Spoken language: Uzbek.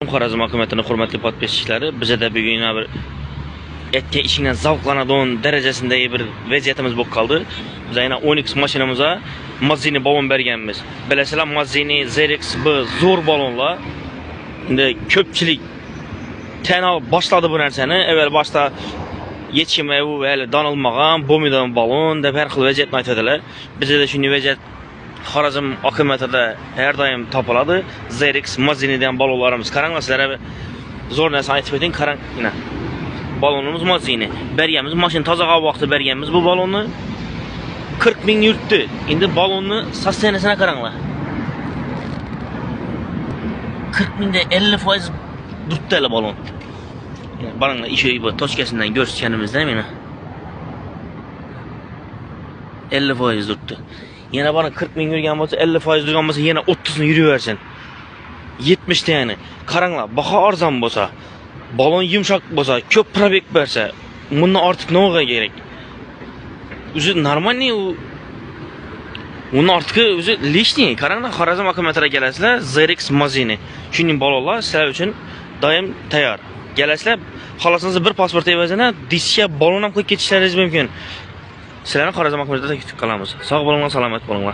Xorazm hokimiyatining hurmatli podpischilari, bizda bugun bir etga ishingdan zavqlanadigan darajasındagi bir vaziyatimiz bo'lib qoldi. Biz aynan 10X mashinamizga Mazzini balon berganmiz. Bilasizlar, Mazzini ZRX B zo'r balonlar. Endi ko'pchilik tan olib boshladi bu narsani. Avval boshda yetishmay u hali donilmagan, bo'lmaydigan balon deb har xil vaziyatni aytadilar. Bizda shunday vaziyat Xorazm hokimiyatida har doim topiladi. ZRX Mazzini degan balonlarimiz. Qaranglar, sizlarga zo'r narsa aytib o'ting, qarang. Mana balonumuz Mazzini. Berganmiz, mashina tozaga vaqtda berganmiz bu balonni. 40 ming yurtdi. Endi balonni sostenasini qaranglar. 40 mingda 50% durtdi balon. Baranglar, ishi bu tochkasidan ko'rsatganimizda mana 50% durtdi. Yana bana 40 ming yurgan bo'lsa, 50% durgan bo'lsa, yana 30 ni yuraversin. 70 ta yani. Qaranglar, baho arzon bo'lsa, balon yumshoq bo'lsa, ko'p probek bersa, bundan ortiq nima kerak? O'zi normalniy u. Bundan ortiq o'zi lishniy. Qaranglar, Xorazm hokimiyatiga kelasizlar, ZRX Mazzini. Shuning balonlar sizlar uchun doim tayyor. Kelasizlar, xohlasangiz bir pasport evazini diska balon ham qo'yib ketishlaringiz mumkin. Sizlarni Xorazm hokimiyatida kutib qolamiz. Sog' bo'linglar, salomat bo'linglar.